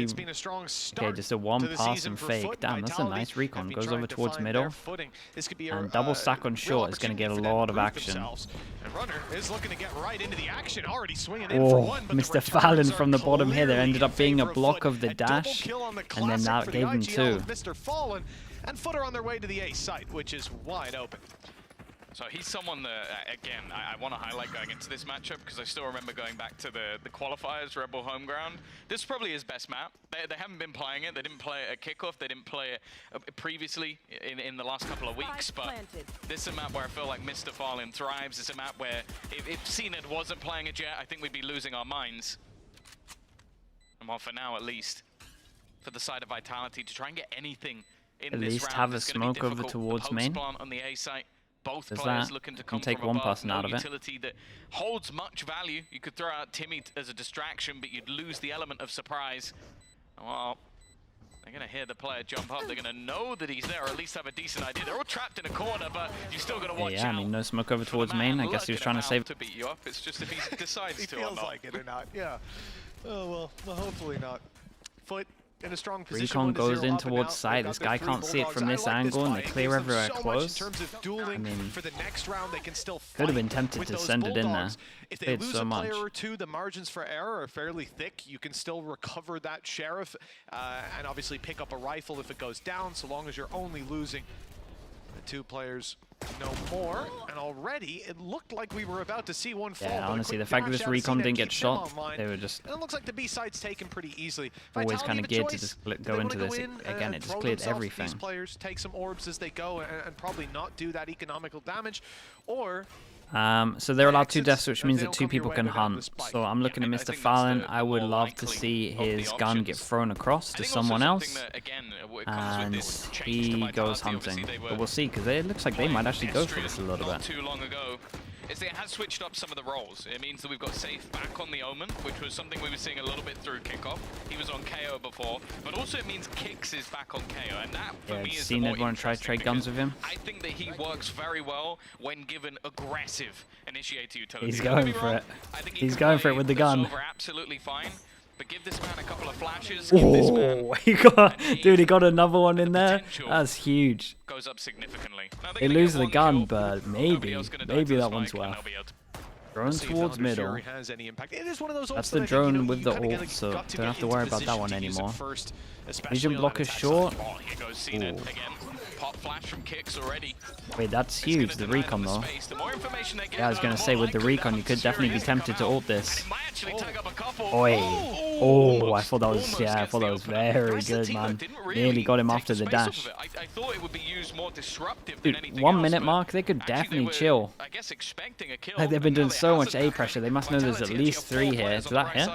It's been a strong start. Okay, just a one pass and fake. Damn, that's a nice recon. Goes over towards middle. And double stack on short is going to get a lot of action. And Runner is looking to get right into the action, already swinging in Oh, for one, but Mr. Fallon from the bottom here. There ended up being a block of the dash, and then that gave him two. Mr. Fallon and FUT are on their way to the A site, which is wide open. So he's someone that, again, I want to highlight going into this matchup because I still remember going back to the qualifiers, Rebel Home Ground. This is probably his best map. They haven't been playing it. They didn't play it at kickoff. They didn't play it previously in the last couple of weeks. But this is a map where I feel like Mr. Fallon thrives. It's a map where if CNED wasn't playing it yet, I think we'd be losing our minds. And well, for now at least, for the side of Vitality to try and get anything in At this least round, have a it's gonna be smoke over difficult. towards The main. plant on the A site. Both There's players that. looking to Can come take from one above. person No out of it. utility that holds much value. You could throw out Timmy as a distraction, but you'd lose the element of surprise. Well, they're going to hear the player jump up. They're going to know that he's there, or at least have a decent idea. They're all trapped in a corner, but you still got to watch out. Yeah, I mean, no smoke over towards main. I guess he was trying to save. To beat you up. It's just if he decides He to feels or not. like it or not, yeah. Oh, well, hopefully not. FUT in a strong position. Recon goes in towards side. This guy can't see it from this angle, and they clear everywhere close. I mean, could have been tempted to send it in there. If they Played lose so a much. player or two, the margins for error are fairly thick. You can still recover that sheriff and obviously pick up a rifle if it goes down, so long as you're only losing the two players. No more, and already it looked like we were about to see one fall. Yeah, honestly, the fact that this recon didn't get shot, they were just and it looks like the B side's taken pretty easily. always kind of geared to choice. just go into this. Again, it just cleared everything. These players take some orbs as they go and probably not do that economical damage, or so they're allowed 2 deaths, which means that 2 people can hunt. So I'm looking at Mr. Fallon. I would love to see his gun get thrown across to someone else, and he goes hunting. But we'll see, because it looks like they might actually go for this a little bit. Too long ago, is they has switched up some of the roles. It means that we've got Safe back on the Omen, which was something we were seeing a little bit through kickoff. He was on KO before, but also it means Kix is back on KO, and that for me is the more want to try to trade guns with him. I think that he works very well when given aggressive initiator utility. He's going for it. He's going for it with the gun. Absolutely fine. But give this man a couple of flashes. Oh, he got another one in there. That's huge. Goes up significantly. They lose the gun, but maybe that one's worth. Drone towards middle. That's the drone with the ult, so don't have to worry about that one anymore. Vision blocker short. Ooh. Pop flash from Kix already. Wait, that's huge, the recon though. Yeah, I was going to say, with the recon, you could definitely be tempted to ult this. Oi. Oh, I thought that was very good, man. Nearly got him after the dash. Dude, 1 minute mark, they could definitely chill. Like, they've been doing so much A pressure, they must know there's at least 3 here. Does that hit?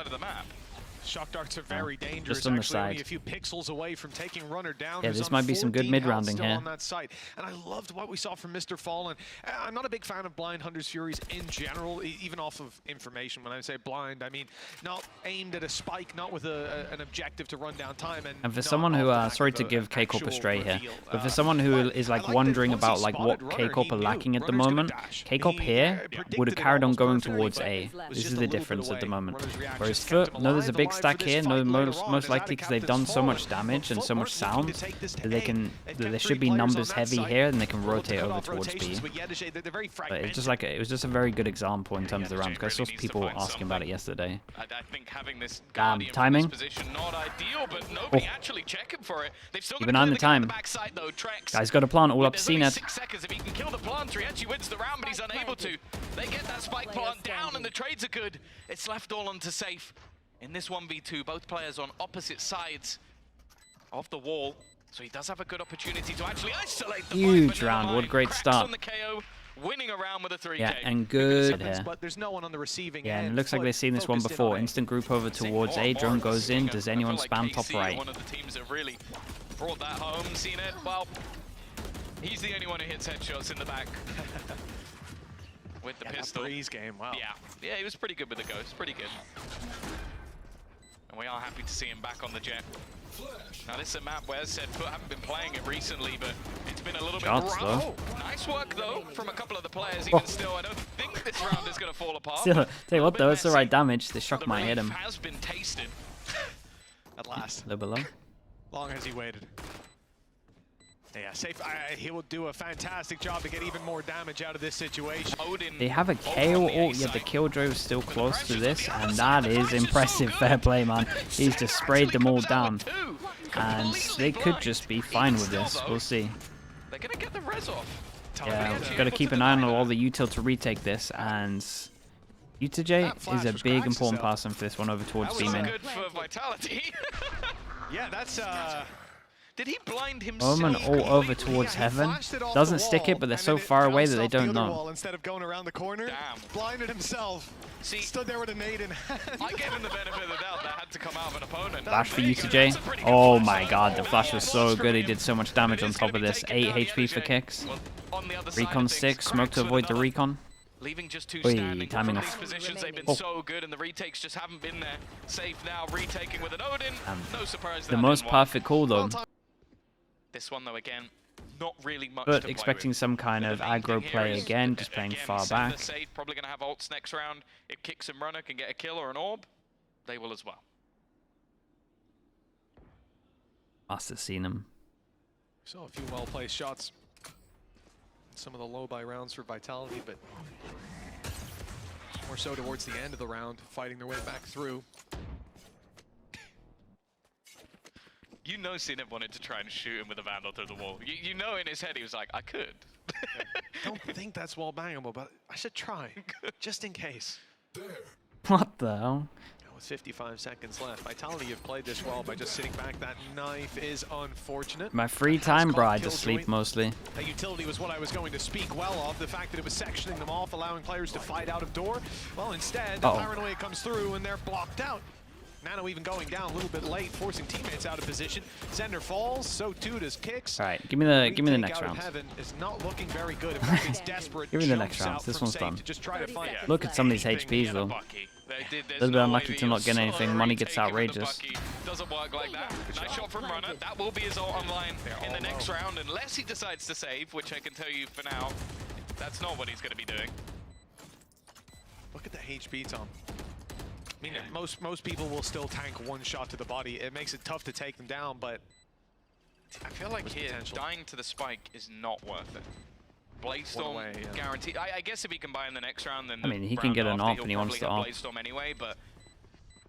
Shock darts are very dangerous. Just on the actually, side. only a few pixels away from taking Runner down. Yeah, this might be some good mid-rounding here. On that side. And I loved what we saw from Mr. Fallon. I'm not a big fan of blind Hunter's Furies in general, even off of information. When I say blind, I mean not aimed at a spike, not with an objective to run down time. And for someone who, sorry to give K-Corp a stray here, but for someone who is like wondering about like what K-Corp are lacking at the moment, K-Corp here would have carried on going towards A. This is the difference at the moment. Whereas FUT, no, there's a big stack here, no, most likely because they've done so much damage and so much sound that there should be numbers heavy here, and they can rotate over towards B. But it's just like it was just a very good example in terms of the rounds, because I saw people asking about it yesterday. Timing. Even on the time. Guy's got a plant all up CNED. 6 seconds. If he can kill the planter, he actually wins the round, but he's unable to. They get that spike plant down, and the trades are good. It's left all onto Safe. In this 1v2, both players on opposite sides of the wall, so he does have a good opportunity to actually isolate the huge round. What a great start. On the KO, winning a round with a 3K. Yeah, and good here. But there's no one on the receiving yeah, and end. it looks like they've seen this one before. Instant group over towards A. Drone goes in. Does anyone spam top right? One of the teams that really brought that home. Seen it? Well, he's the only one who hits headshots in the back. With the pistol. Breeze game, wow. Yeah, he was pretty good with the ghost. Pretty good. And we are happy to see him back on the jet. Now this is a map where, as said, FUT haven't been playing it recently, but it's been a little bit rough. Though. Nice work though from a couple of the players. Even still, I don't think this round is going to fall apart. Still, tell you what though, it's the right damage. The shock might hit him. Has been tasted. At last. A little below. Long as he waited. Yeah, safe. He will do a fantastic job to get even more damage out of this situation. They have a KO ult, yet the Killjoy is still close to this, and that is impressive. Fair play, man. He's just sprayed them all down. And they could just be fine with this. We'll see. They're gonna get the res off. Yeah, we've got to keep an eye on all the util to retake this, and UTJ is a big important person for this one over towards B-Min. Good for Vitality. Yeah, that's Did he blind himself? Omen all over towards Heaven. Doesn't stick it, but they're so far away that they don't know. Instead of going around the corner, blinded himself. See, stood there with a nade in hand. I gave him the benefit of the doubt that had to come out of an opponent. Flash for UTJ. Oh my god, the flash was so good. He did so much damage on top of this. 8 HP for kicks. Recon 6, smoke to avoid the recon. Leaving just 2 Oi, standing. timing These off. positions, they've been so good, and the retakes just haven't been there. Safe now, retaking with an Odin. No surprise. The most perfect call though. This one though, again, not really much. But to expecting play some kind of aggro play again, just playing far back. Safe, probably gonna have ults next round. If Kicks and Runner can get a kill or an orb, they will as well. Must have seen him. Saw a few well-placed shots. Some of the low-buy rounds for Vitality, but more so towards the end of the round, fighting their way back through. You know Cinev wanted to try and shoot him with a Vandal through the wall. You know in his head he was like, I could. Don't think that's wall bangable, but I should try, just in case. What the hell? With 55 seconds left, Vitality have played this well by just sitting back. That knife is unfortunate. My free time, bro, I just sleep mostly. That utility was what I was going to speak well of. The fact that it was sectioning them off, allowing players to fight out of door. Well, instead, Paranoia comes through and they're blocked out. Nano even going down a little bit late, forcing teammates out of position. Zender falls, so too does Kicks. All right, give me the next round. Heaven is not looking very good. In fact, it's desperate. Give me the next round. This one's done. Just try to find Look at some of these HPs though. A little bit unlucky to not get anything. Money gets outrageous. Doesn't work like that. Nice shot from Runner. That will be his ult online in the next round, unless he decides to save, which I can tell you for now, that's not what he's going to be doing. Look at the HP, Tom. I mean, most people will still tank one shot to the body. It makes it tough to take them down, but I feel like here, dying to the spike is not worth it. Bladestorm guaranteed. I guess if he can buy in the next round, then I mean, he can get an AWP and he wants to AWP. Bladestorm anyway, but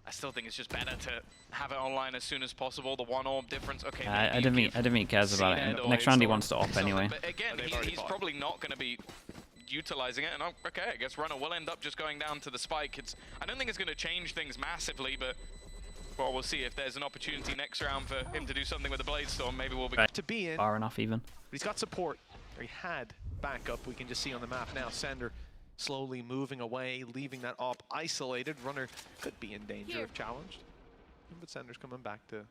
I still think it's just better to have it online as soon as possible. The 1 orb difference. Okay. I don't think he cares about it. Next round he wants to AWP anyway. But again, he's probably not going to be utilizing it, and okay, I guess Runner will end up just going down to the spike. I don't think it's going to change things massively, but well, we'll see if there's an opportunity next round for him to do something with the Bladestorm. Maybe we'll be to be in. Far enough even. But he's got support. Or he had backup. We can just see on the map now. Sender slowly moving away, leaving that AWP isolated. Runner could be in danger if challenged, but Sender's coming back to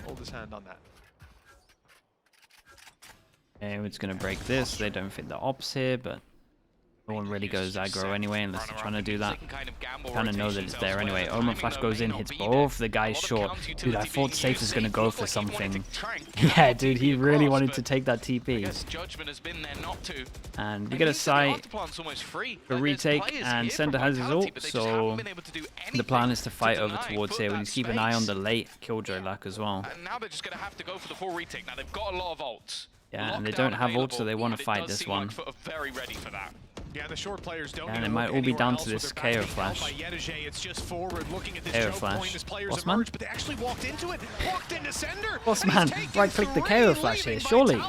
hold his hand on that. And it's going to break this. They don't fit the ops here, but no one really goes aggro anyway unless they're trying to do that. Kind of know that it's there anyway. Omen Flash goes in, hits both the guys short. Dude, I thought Safe was going to go for something. Yeah, dude, he really wanted to take that TP. And we get a sight, a retake, and Sender has his ult, so the plan is to fight over towards here. We need to keep an eye on the late Killjoy lack as well. Now they're just going to have to go for the full retake. Now they've got a lot of ults. Yeah, and they don't have ult, so they want to fight this one. Very ready for that. Yeah, the short players don't. And it might all be down to this KO flash. KO flash. Bossman? But they actually walked into it. Walked into Sender. Bossman, right-click the KO flash here, surely.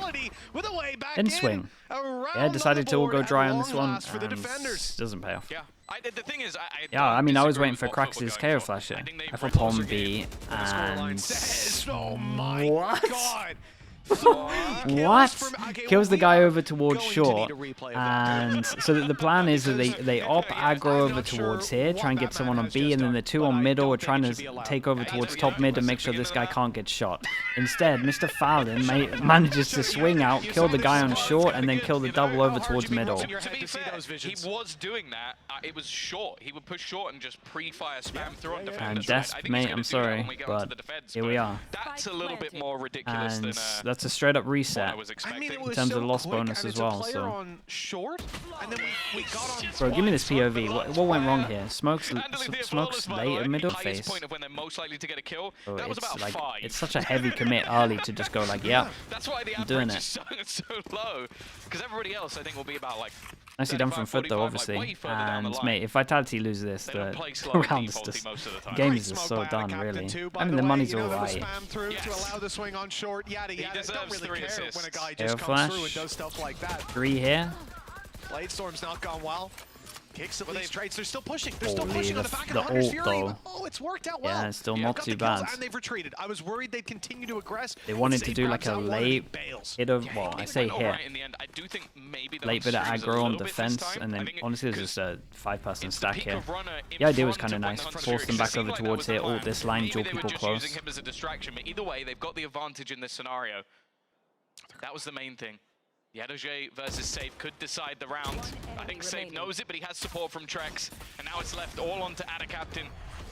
Didn't swing. Yeah, decided to all go dry on this one, and doesn't pay off. Yeah, the thing is, I mean, I was waiting for Krax's KO flash here. I thought Palm B, and... What? What? Kills the guy over towards short, and so the plan is that they AWP aggro over towards here, try and get someone on B, and then the 2 on middle are trying to take over towards top mid and make sure this guy can't get shot. Instead, Mr. Fallon manages to swing out, kill the guy on short, and then kill the double over towards middle. To be fair, he was doing that. It was short. He would push short and just pre-fire spam through on defenders. And Desp, mate, I'm sorry, but here we are. That's a little bit more ridiculous than... that's a straight up reset I mean, in terms of loss bonus as well. So, on short, and then we got on bro, give me this POV. What went wrong here? Smokes late and middle face. Bro, it's like it's such a heavy commit early to just go like, yeah, I'm doing it. So low, because everybody else I think will be about like. Nicely done from FUT though, obviously. And mate, if Vitality lose this, the round is just game is just so done, really. I mean, the money's all right. Air flash. 3 here. Bladestorm's not gone well. Kicks at least trades. They're still pushing. They're still pushing on the back of the ult Fury. though. Oh, it's worked out well. Yeah, it's still not too bad. And they've retreated. I was worried they'd continue to aggress. They wanted to do like a late hit of, well, I say hit. Late bit of aggro on defense, and then honestly there's just a 5-person stack here. The idea was kind of nice. Force them back over towards here, ult this line, duel people close. Either way, they've got the advantage in this scenario. That was the main thing. Yadoje versus Safe could decide the round. I think Safe knows it, but he has support from Trex. And now it's left all onto Ada Captain.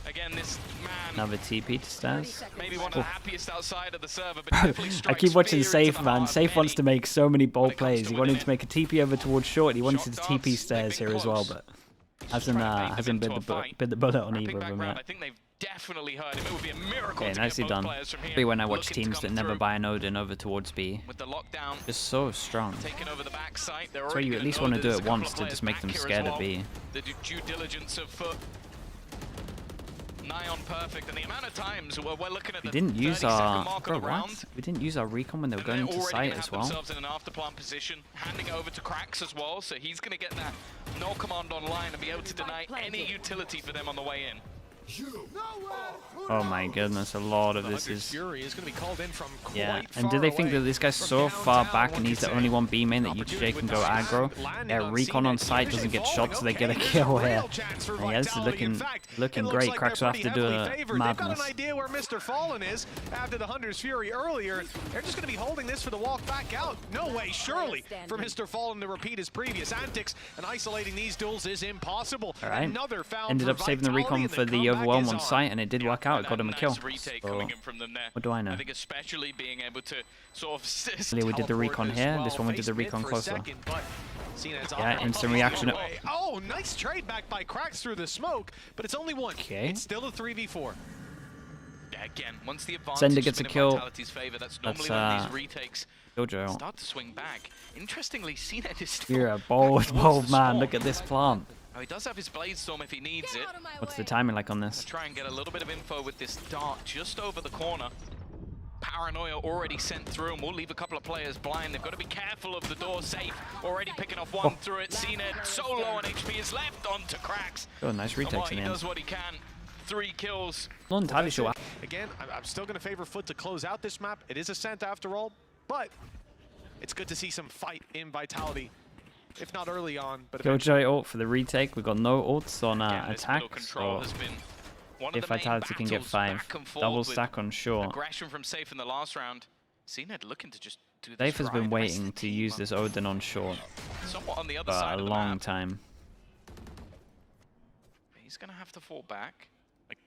Again, this man... Another TP to stairs. Maybe one of the happiest outside of the server, but definitely I keep watching Safe, man. Safe wants to make so many bold plays. He wanted to make a TP over towards short. He wanted to TP stairs here as well, but hasn't bid the bullet on either of them yet. I think they've definitely heard him. It would be a miracle. Okay, nicely done. Maybe when I watch teams that never buy an Odin over towards B, with the lockdown, just so strong. Taking over the back site. So you at least want to do it once to just make them scared of B. The due diligence of FUT. Nigh on perfect, and the amount of times we're looking at we didn't use we didn't use our recon when they were going into site as well. Themselves in an afterplant position, handing over to Cracks as well, so he's going to get that no command online and be able to deny any utility for them on the way in. Oh my goodness, a lot of this is... Fury is going to be called in from yeah, and do they think that this guy's so far back and he's the only one B main that UJ can go aggro? Their recon on site doesn't get shot, so they get a kill here. And yeah, this is looking great. Cracks will have to do a madness. They've got an idea where Mr. Fallen is after the Hunter's Fury earlier. They're just going to be holding this for the walk back out. No way, surely, for Mr. Fallen to repeat his previous antics, and isolating these duels is impossible. All right, ended up saving the recon for the overwhelm on site, and it did work out. It got him a kill. So, what do I know? I think especially being able to sort of we did the recon here. This one we did the recon closer. Yeah, instant reaction. Oh, nice trade back by Cracks through the smoke, but it's only one. Okay. It's still a 3v4. Again, once the advantage Sender gets a kill. Favor, that's normally when these retakes Jojo. start to swing back. Interestingly, CNED is still... You're a bold man. Look at this plant. Oh, he does have his Bladestorm if he needs it. What's the timing like on this? Try and get a little bit of info with this dart just over the corner. Paranoia already sent through, and we'll leave a couple of players blind. They've got to be careful of the door. Safe already picking off one through it. CNED so low on HP is left onto Cracks. Oh, nice retakes in the end. He does what he can. 3 kills. Not entirely sure. Again, I'm still going to favor FUT to close out this map. It is Ascent after all, but it's good to see some fight in Vitality. If not early on, but Killjoy ult for the retake. We've got no ults on attack, so if Vitality can get 5, double stack on short. Aggression from Safe in the last round. CNED looking to just do this. Safe has been waiting to use this Odin on short on the other for side a of the long map. time. He's going to have to fall back.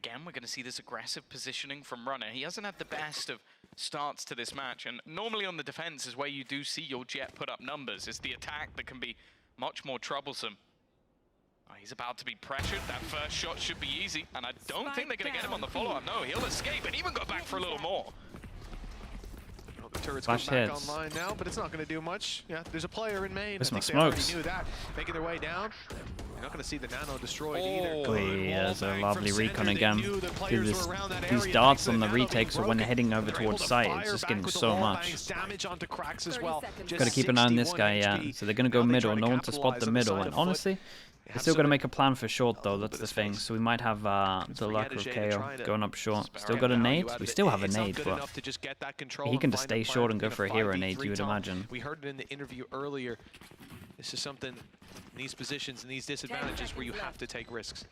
Again, we're going to see this aggressive positioning from Runner. He hasn't had the best of starts to this match, and normally on the defense is where you do see your Jet put up numbers. It's the attack that can be much more troublesome. Oh, he's about to be pressured. That first shot should be easy, and I don't think they're going to get him on the follow-up. No, he'll escape and even go back for a little more. The turret's going back online now, but it's not going to do much. Yeah, there's a player in main. There's I my think they already smokes. knew that. Making their way down. You're not going to see the nano destroyed either. Oh, yeah, there's a lovely recon again. Dude, these darts on the retakes are when they're heading over towards site. It's just getting so much. Got to keep an eye on this guy, yeah. So they're going to go middle. No one to spot the middle. And honestly, they're still going to make a plan for short, though. That's the thing. So we might have the luck of KO going up short. Still got a nade. We still have a nade, but he can just stay short and go for a hero nade, you would imagine. We heard it in the interview earlier. This is something in these positions and these disadvantages where you have to take risks.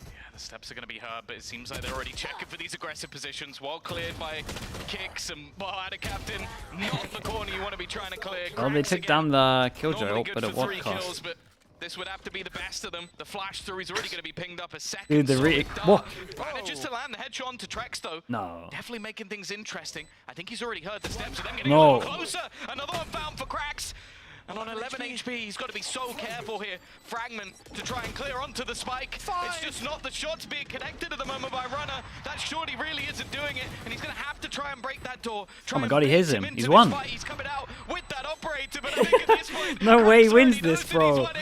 Yeah, the steps are going to be hard, but it seems like they're already checking for these aggressive positions. Well cleared by Kicks and Ada Captain. Not the corner you want to be trying to clear. Well, they took down the Killjoy ult, but at what cost? This would have to be the best of them. The flash through, he's already going to be pinged up a second. Dude, the what? Manages to land the headshot onto Trex, though. No. Definitely making things interesting. I think he's already heard the steps of them getting a little closer. Another one found for Cracks. And on 11 HP, he's got to be so careful here. Fragment to try and clear onto the spike. It's just not the shots being connected at the moment by Runner. That shorty really isn't doing it, and he's going to have to try and break that door. Oh my god, he hits him. He's won. He's coming out with that operator, but I think at this point, no way he wins this, bro. Not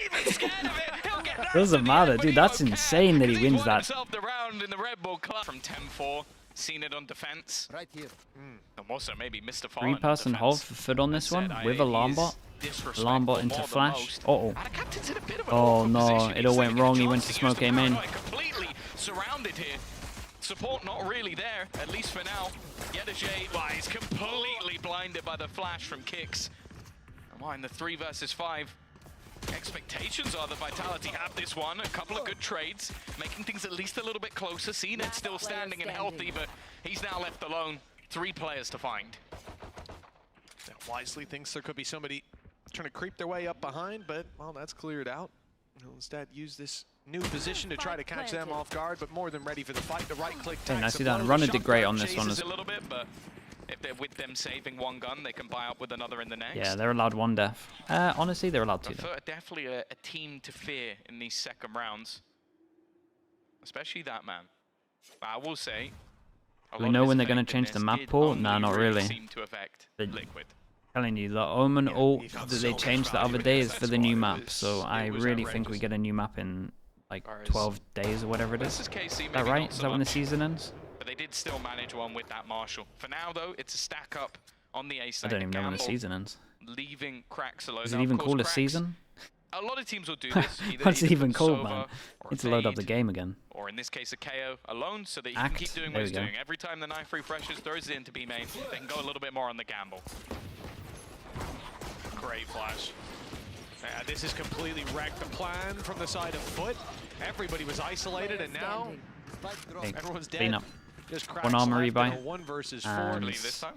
even scared of it. Doesn't matter, dude. That's insane that he wins that. The round in the Red Bull Club from 10-4. Seen it on defense. Right here. And also maybe Mr. Fallen. 3-person hold for FUT on this one with alarm bot. Alarm bot into flash. Oh no, it all went wrong. He went to smoke A main. Completely surrounded here. Support not really there, at least for now. Yedajay is completely blinded by the flash from Kicks. And in the 3 versus 5. Expectations are that Vitality have this one. A couple of good trades, making things at least a little bit closer. CNET still standing and healthy, but he's now left alone. 3 players to find. Wisely thinks there could be somebody trying to creep their way up behind, but, well, that's cleared out. He'll instead use this new position to try to catch them off guard, but more than ready for the fight. The right-click Hey, I see that. Runner did great on this one. A little bit, but if they're with them saving one gun, they can buy up with another in the next. Yeah, they're allowed 1 death. Honestly, they're allowed 2. Definitely a team to fear in these second rounds. Especially that man. But I will say, we know when they're going to change the map pool? Nah, not really. Seem to affect Liquid. Telling you, the Omen ult that they changed the other day is for the new map, so I really think we get a new map in like 12 days or whatever it is. Is that right? Is that when the season ends? But they did still manage one with that Marshall. For now, though, it's a stack up on the ace. I don't even know when the season ends. Leaving Cracks alone. Is it even called a season? A lot of teams will do this. What's it even called, man? Need to load up the game again. Or in this case, a KO alone, so that he can keep doing what he's doing. Every time the knife refreshes, throws it into B main, they can go a little bit more on the gamble. Great flash. This has completely wrecked the plan from the side of FUT. Everybody was isolated, and now everyone's dead. Clean up. 1 armor rebuy. 1 versus 4.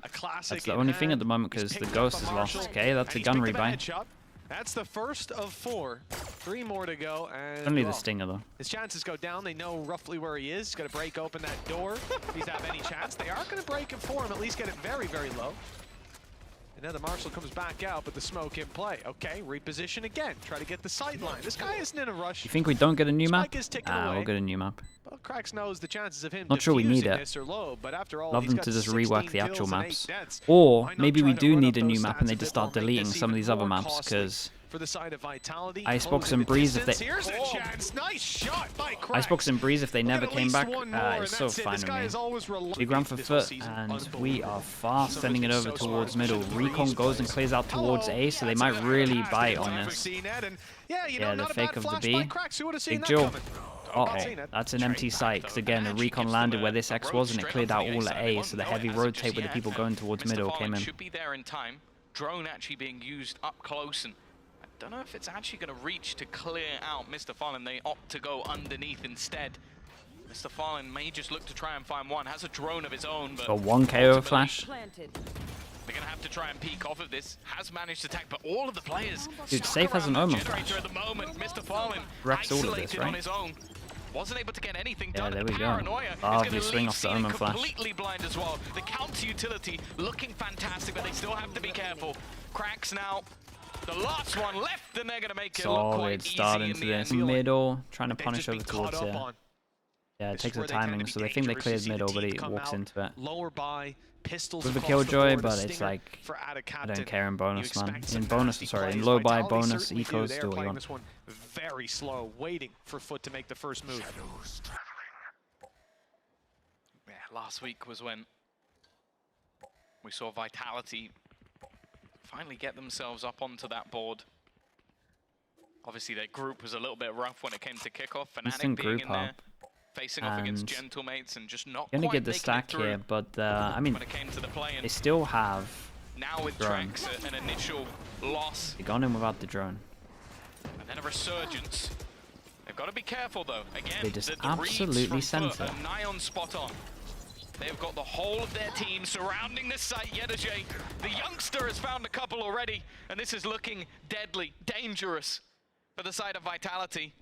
A classic. That's the only thing at the moment because the ghost is lost. Okay, that's a gun rebuy. That's the first of 4. 3 more to go. And only the stinger though. His chances go down. They know roughly where he is. He's got to break open that door. If he's have any chance, they are going to break it for him. At least get it very, very low. And now the Marshall comes back out, but the smoke in play. Okay, reposition again. Try to get the sight line. This guy isn't in a rush. You think we don't get a new map? We'll get a new map. Well, Cracks knows the chances of him not sure we need it. Low, but after all, love them to just rework the actual maps. Or maybe we do need a new map and they just start deleting some of these other maps because for the side of Vitality, Icebox and Breeze if they nice shot by Icebox and Breeze if they never came back, it's so fine with me. Big round for FUT, and we are fast sending it over towards middle. Recon goes and clears out towards A, so they might really bite on this. Yeah, the fake of the B. Big Joe. Uh-oh, that's an empty site, because again, the Recon landed where this X was and it cleared out all at A, so the heavy rotate with the people going towards middle came in. Should be there in time. Drone actually being used up close, and I don't know if it's actually going to reach to clear out Mr. Fallen. They opt to go underneath instead. Mr. Fallen may just look to try and find one. Has a drone of his own, but... Got 1 KO flash. They're going to have to try and peek off of this. Has managed to attack, but all of the players... Dude, Safe has an Omen flash. At the moment. Mr. Fallen wrecks all of this, right? On his own. Wasn't able to get anything done. Yeah, there we go. Lovely swing off the Omen flash. Completely blind as well. The counter utility looking fantastic, but they still have to be careful. Cracks now. The last one left, and they're going to make it look quite easy start into this. Middle, trying to punish over towards here. Yeah, it takes the timing, so they think they cleared middle, but he walks into it. With a Killjoy, but it's like, I don't care in bonus, man. In bonus, sorry, in low buy, bonus, ecos, do what you want. Very slow, waiting for FUT to make the first move. Yeah, last week was when we saw Vitality finally get themselves up onto that board. Obviously, their group was a little bit rough when it came to kickoff. Fnatic being in there, facing off against Gentlemates and just not gonna get the stack here, but I mean, they still have now with Trex an initial loss. They gone in without the drone. And then a resurgence. They've got to be careful though. Again, they just absolutely sent it. Nigh on spot on. They've got the whole of their team surrounding this site. Yedajay, the youngster, has found a couple already, and this is looking deadly, dangerous. for the side of Vitality.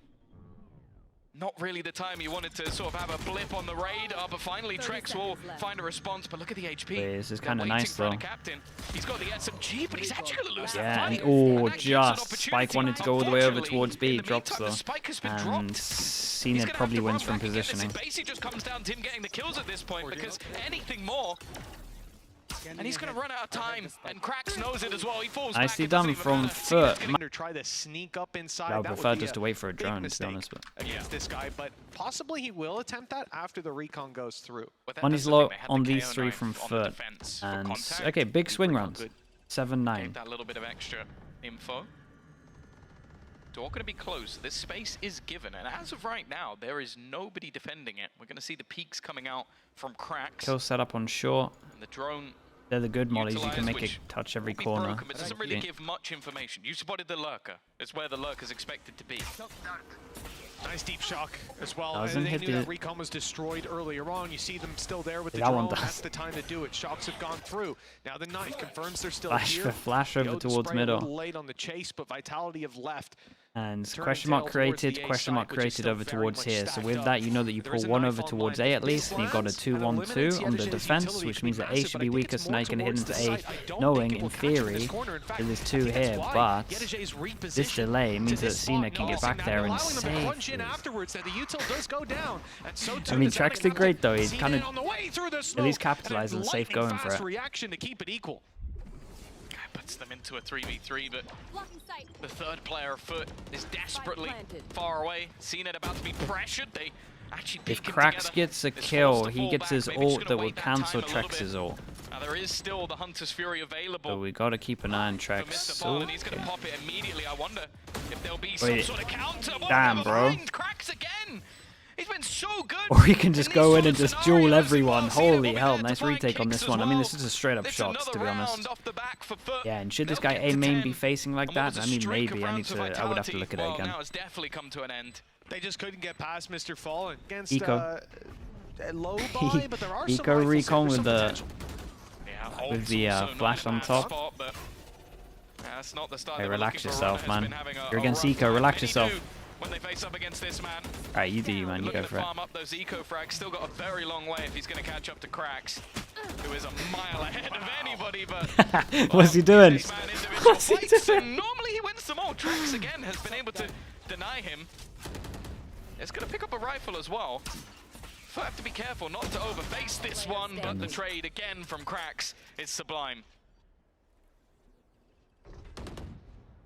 Not really the time you wanted to sort of have a blip on the radar, but finally Trex will find a response. But look at the HP. Wait, this is kind of nice though. He's got the SMG, but he's actually going to lose Yeah, that fight. and just Spike wanted to go all the way over towards B, drops though, and Cena probably wins from positioning. It basically just comes down to him getting the kills at this point, because anything more, and he's going to run out of time, and Cracks knows it as well. He falls Nicely back done from FUT. Try to sneak up inside. I would prefer just to wait for a drone, to be honest. Against this guy, but possibly he will attempt that after the recon goes through. Money's low on these three from FUT, and okay, big swing rounds. 7-9. That little bit of extra info. Door going to be close. This space is given, and as of right now, there is nobody defending it. We're going to see the peaks coming out from Cracks. Kill set up on short. And the drone. They're the good mollies. You can make it touch every corner. Broken, but it doesn't really give much information. You spotted the lurker. It's where the lurker's expected to be. Nice deep shock as well. Doesn't They hit knew the... that recon was destroyed earlier on. You see them still there with the drone. That's the time to do it. Shocks have gone through. Now the knife confirms they're still here. Flash over towards middle. A little late on the chase, but Vitality have left. And question mark created over towards here. So with that, you know that you pull one over towards A at least, and you've got a 2-1-2 on the defense, which means that A should be weaker, so now you can hit into A, knowing, in theory, that there's 2 here, but this delay means that Cena can get back there and save. I mean, Trex did great though, he's kind of at least capitalized on safe going for it. Puts them into a 3v3, but the third player of FUT is desperately far away. Cena about to be pressured. They actually if Cracks gets a kill, he gets his ult that will cancel Trex's ult. Now there is still the Hunter's Fury available. So we got to keep an eye on Trex. And he's going to pop it immediately. I wonder if there'll be some sort of counter. Damn, bro. Cracks again. He's been so good. Or he can just go in and just duel everyone. Holy hell, nice retake on this one. I mean, this is a straight up shot, to be honest. Yeah, and should this guy A main be facing like that? I mean, maybe. I would have to look at it again. Now it's definitely come to an end. They just couldn't get past Mr. Fall against Eco. Low buy, but there are Eco recon with the flash on top. Hey, relax yourself, man. You're against Eco. Relax yourself. When they face up against this man. Alright, you do you, man. You go for it. Farm up those eco frags. Still got a very long way if he's going to catch up to Cracks, who is a mile ahead of anybody. But what's he doing? What's he doing? Normally he wins them all. Trex again has been able to deny him. It's going to pick up a rifle as well. So I have to be careful not to overface this one, but the trade again from Cracks is sublime.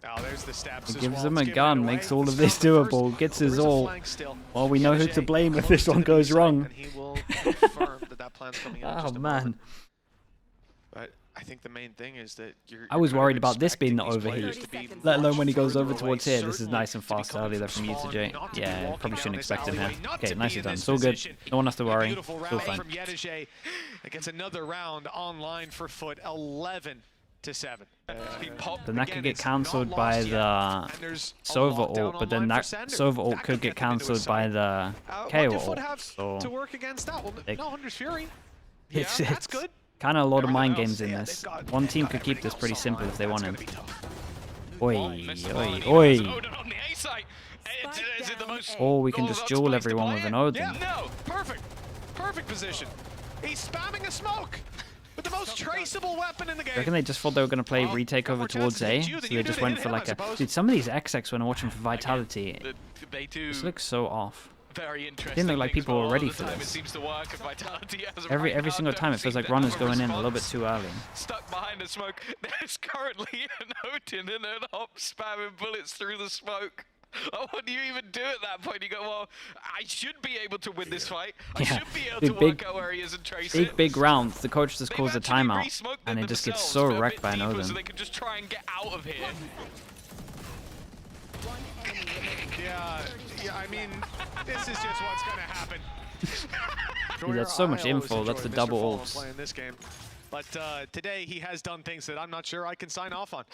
Oh, there's the steps. Gives him a gun, makes all of this doable, gets his ult. Well, we know who to blame if this one goes wrong. Oh, man. But I think the main thing is that I was worried about this being the overheat, let alone when he goes over towards here. This is nice and fast early there from U2J. Yeah, probably shouldn't expect him here. Okay, nicely done. It's all good. No one has to worry. It's all fine. Against another round online for FUT, 11-7. Then that could get cancelled by the Sova ult, but then that Sova ult could get cancelled by the KO ult. So it's kind of a lot of mind games in this. One team could keep this pretty simple if they wanted. Oi, oi, oi. Or we can just duel everyone with an Odin. No, perfect position. He's spamming a smoke. With the most traceable weapon in the game. I reckon they just thought they were going to play retake over towards A, so they just went for like a... Dude, some of these XX when I'm watching for Vitality, this looks so off. Very interesting. Didn't look like people were ready for this. Every single time it feels like runners going in a little bit too early. Stuck behind the smoke. There's currently an Odin and an Hop spamming bullets through the smoke. Oh, what do you even do at that point? You go, well, I should be able to win this fight. I should be able to work out where he is and trace it. Big rounds. The coach just calls a timeout, and it just gets so wrecked by an Odin. So they can just try and get out of here. Yeah, I mean, this is just what's going to happen. Dude, that's so much info. That's the double ults. But today he has done things that I'm not sure I can sign off on.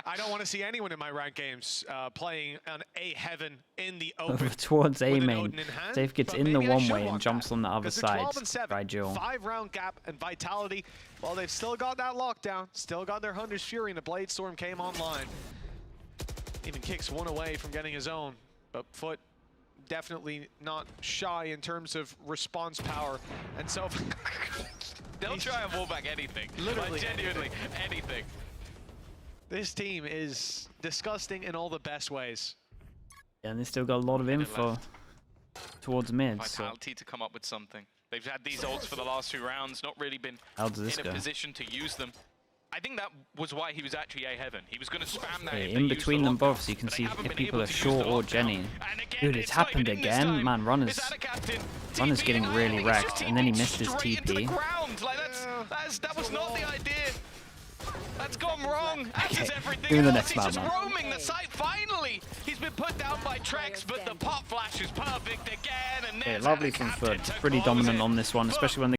I don't want to see anyone in my ranked games playing on A heaven in the open. Towards A main. Safe gets in the one way and jumps on the other side. 5-round gap and Vitality. Well, they've still got that lockdown. Still got their Hunter's Fury and the Blade Storm came online. Even kicks one away from getting his own, but FUT definitely not shy in terms of response power, and so they'll try and wall back anything. Literally like, genuinely anything. This team is disgusting in all the best ways. Yeah, and they still got a lot of info towards mid. Vitality to come up with something. They've had these ults for the last 2 rounds, not really been in a position to use them. I think that was why he was actually A heaven. He was going to spam that. Yeah, in between them both, so you can see if people are short or Jenny. Dude, it's happened again. Man, Runner's getting really wrecked, and then he missed his TP. That was not the idea. That's gone wrong. Okay, everything doing the else. next He's map, just man. roaming the site. Finally, he's been put down by Trex, but the pop flash is perfect again. And Okay, lovely from FUT. Pretty dominant on this one, especially when they